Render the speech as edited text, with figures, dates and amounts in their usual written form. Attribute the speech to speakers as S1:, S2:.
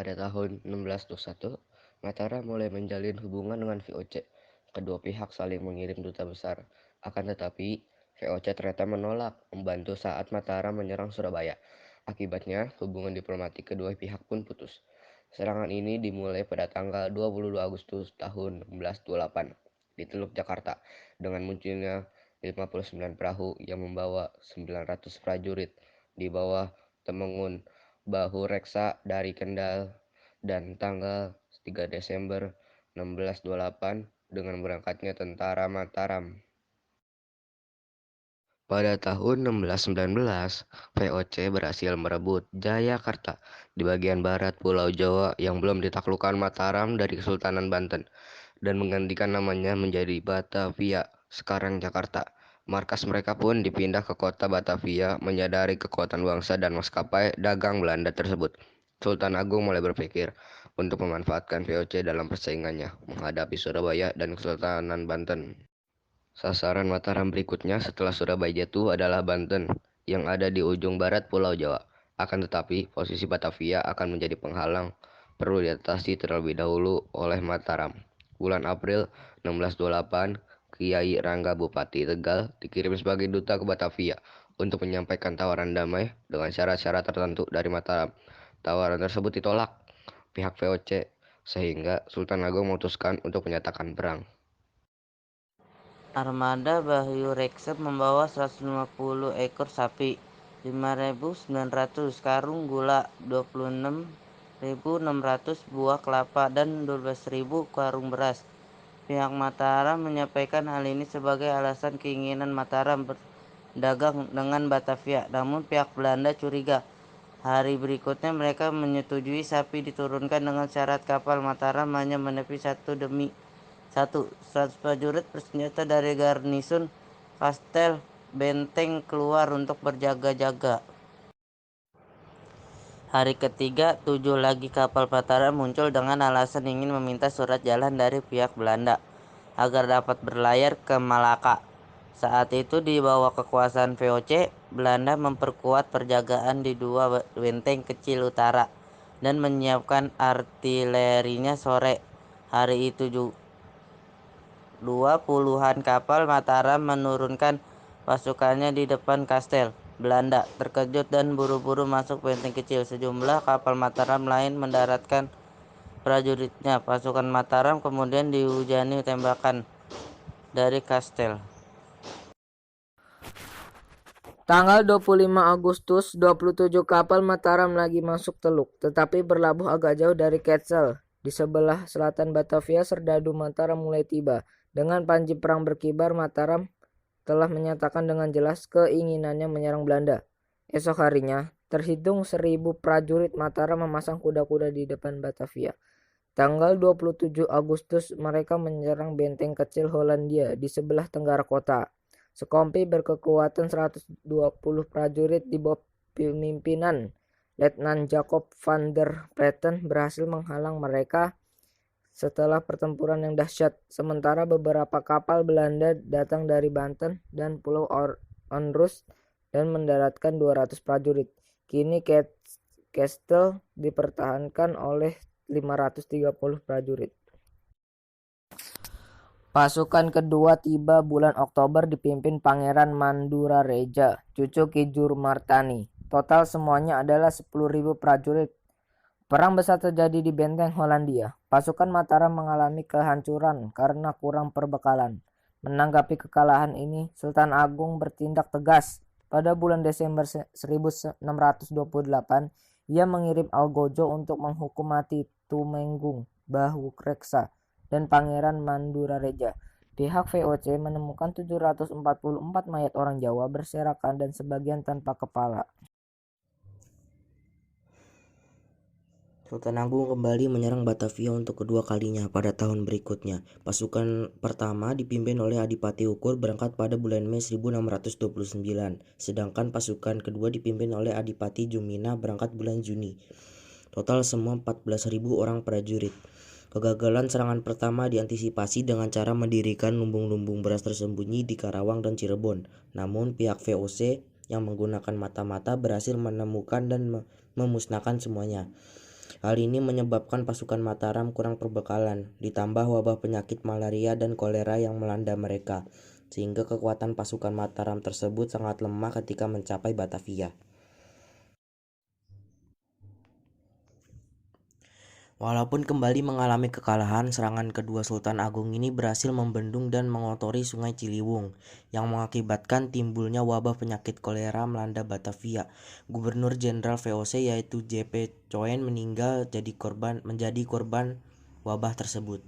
S1: Pada tahun 1621, Mataram mulai menjalin hubungan dengan VOC. Kedua pihak saling mengirim duta besar. Akan tetapi, VOC ternyata menolak membantu saat Mataram menyerang Surabaya. Akibatnya, hubungan diplomatik kedua pihak pun putus. Serangan ini dimulai pada tanggal 22 Agustus tahun 1628 di Teluk Jakarta dengan munculnya 59 perahu yang membawa 900 prajurit di bawah Temenggung Bahu Reksa dari Kendal, dan tanggal 3 Desember 1628 dengan berangkatnya tentara Mataram. Pada tahun 1619, VOC berhasil merebut Jayakarta di bagian barat Pulau Jawa yang belum ditaklukkan Mataram dari Kesultanan Banten dan menggantikan namanya menjadi Batavia, sekarang Jakarta. Markas mereka pun dipindah ke kota Batavia menyadari kekuatan bangsa dan maskapai dagang Belanda tersebut. Sultan Agung mulai berpikir untuk memanfaatkan VOC dalam persaingannya menghadapi Surabaya dan Kesultanan Banten. Sasaran Mataram berikutnya setelah Surabaya jatuh adalah Banten, yang ada di ujung barat Pulau Jawa. Akan tetapi, posisi Batavia akan menjadi penghalang, perlu diatasi terlebih dahulu oleh Mataram. Bulan April 1628, Kiai Rangga Bupati Tegal dikirim sebagai duta ke Batavia untuk menyampaikan tawaran damai dengan syarat-syarat tertentu dari Mataram. Tawaran tersebut ditolak pihak VOC, sehingga Sultan Agung memutuskan untuk menyatakan perang.
S2: Armada Wahyu Reksa membawa 150 ekor sapi, 5.900 karung gula, 26.600 buah kelapa, dan 12.000 karung beras. Pihak Mataram menyampaikan hal ini sebagai alasan keinginan Mataram berdagang dengan Batavia, namun pihak Belanda curiga. Hari berikutnya mereka menyetujui sapi diturunkan dengan syarat kapal Mataram hanya menepi satu demi satu. 100 prajurit bersenjata dari garnisun Kastel Benteng keluar untuk berjaga-jaga. Hari ketiga, 7 lagi kapal Mataram muncul dengan alasan ingin meminta surat jalan dari pihak Belanda agar dapat berlayar ke Malaka. Saat itu di bawah kekuasaan VOC, Belanda memperkuat perjagaan di dua benteng kecil utara dan menyiapkan artilerinya sore. Hari itu 20-an kapal Mataram menurunkan pasukannya di depan kastel. Belanda terkejut dan buru-buru masuk benteng kecil. Sejumlah kapal Mataram lain mendaratkan prajuritnya. Pasukan Mataram kemudian dihujani tembakan dari kastel.
S3: Tanggal 25 Agustus, 27 kapal Mataram lagi masuk Teluk, tetapi berlabuh agak jauh dari Kassel. Di sebelah selatan Batavia, serdadu Mataram mulai tiba. Dengan panji perang berkibar, Mataram telah menyatakan dengan jelas keinginannya menyerang Belanda. Esok harinya, terhitung 1.000 prajurit Mataram memasang kuda-kuda di depan Batavia. Tanggal 27 Agustus, mereka menyerang benteng kecil Hollandia di sebelah tenggara kota. Sekompi berkekuatan 120 prajurit di bawah pimpinan Letnan Jacob van der Platen berhasil menghalang mereka setelah pertempuran yang dahsyat. Sementara beberapa kapal Belanda datang dari Banten dan Pulau Onrus dan mendaratkan 200 prajurit. Kini Kastel dipertahankan oleh 530 prajurit. Pasukan kedua tiba bulan Oktober dipimpin Pangeran Mandurareja, cucu Ki Jurmartani. Total semuanya adalah 10.000 prajurit. Perang besar terjadi di benteng Hollandia. Pasukan Mataram mengalami kehancuran karena kurang perbekalan. Menanggapi kekalahan ini, Sultan Agung bertindak tegas. Pada bulan Desember 1628, ia mengirim Algojo untuk menghukum mati Tumenggung Bahu Reksa dan Pangeran Mandurareja. Pihak VOC menemukan 744 mayat orang Jawa berserakan dan sebagian tanpa kepala.
S4: Sultan Agung kembali menyerang Batavia untuk kedua kalinya pada tahun berikutnya. Pasukan pertama dipimpin oleh Adipati Ukur berangkat pada bulan Mei 1629, sedangkan pasukan kedua dipimpin oleh Adipati Jumina berangkat bulan Juni. Total semua 14.000 orang prajurit. Kegagalan serangan pertama diantisipasi dengan cara mendirikan lumbung-lumbung beras tersembunyi di Karawang dan Cirebon. Namun pihak VOC yang menggunakan mata-mata berhasil menemukan dan memusnahkan semuanya. Hal ini menyebabkan pasukan Mataram kurang perbekalan, ditambah wabah penyakit malaria dan kolera yang melanda mereka, sehingga kekuatan pasukan Mataram tersebut sangat lemah ketika mencapai Batavia. Walaupun kembali mengalami kekalahan, serangan kedua Sultan Agung ini berhasil membendung dan mengotori Sungai Ciliwung, yang mengakibatkan timbulnya wabah penyakit kolera melanda Batavia. Gubernur Jenderal VOC yaitu J.P. Coen meninggal menjadi korban wabah tersebut.